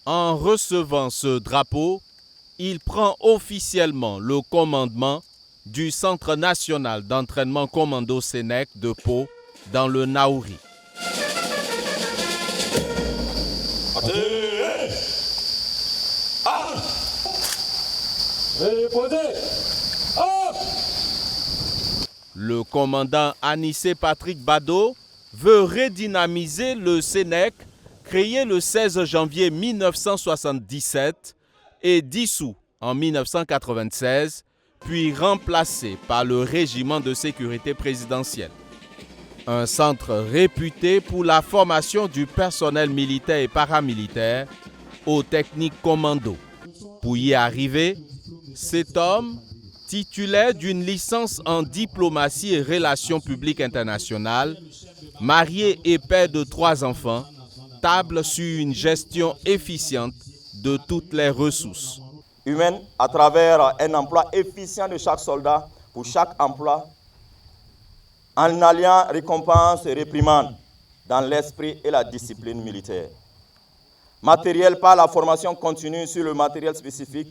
En recevant ce drapeau, il prend officiellement le commandement du Centre national d'entraînement commando Sénèque de Pau dans le Naouri. Le commandant Anissé Patrick Bado veut redynamiser le Sénèque, créé le 16 janvier 1977 et dissous en 1996, puis remplacé par le régiment de sécurité présidentielle. Un centre réputé pour la formation du personnel militaire et paramilitaire aux techniques commando. Pour y arriver, cet homme, titulaire d'une licence en diplomatie et relations publiques internationales, marié et père de 3 enfants, table sur une gestion efficiente de toutes les ressources humaines à travers un emploi efficient de chaque soldat pour chaque emploi, en alliant récompense et réprimande dans l'esprit et la discipline militaire. Matériel par la formation continue sur le matériel spécifique,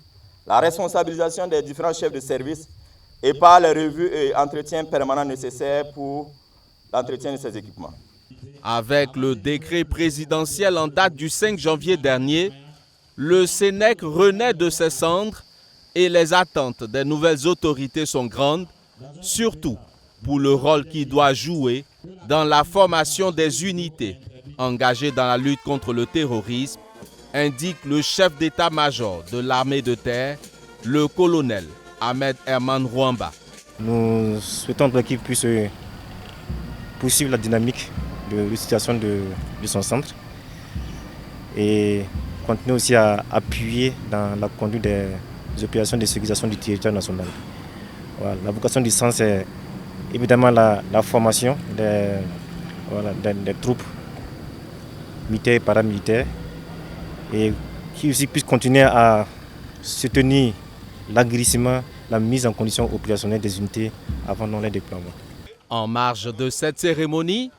la responsabilisation des différents chefs de service et par les revues et entretiens permanents nécessaires pour l'entretien de ces équipements. Avec le décret présidentiel en date du 5 janvier dernier, le Sénèque renaît de ses cendres et les attentes des nouvelles autorités sont grandes, surtout pour le rôle qu'il doit jouer dans la formation des unités engagées dans la lutte contre le terrorisme, indique le chef d'état-major de l'armée de terre, le colonel Ahmed Herman Rwamba. Nous souhaitons que l'équipe puisse poursuivre la dynamique de l'utilisation de son centre et continuer aussi à appuyer dans la conduite des opérations de sécurisation du territoire national. Voilà, la vocation du centre, c'est évidemment la formation des troupes militaires et paramilitaires et qui aussi puissent continuer à soutenir l'agrissement, la mise en condition opérationnelle des unités avant leur déploiement. En marge de cette cérémonie,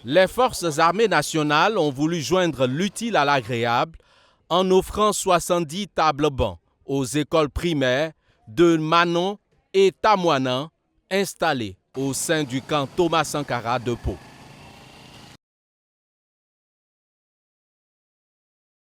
les forces armées nationales ont voulu joindre l'utile à l'agréable en offrant 70 tables bancs aux écoles primaires de Manon et Tamoinan installées au sein du camp Thomas Sankara de Pau.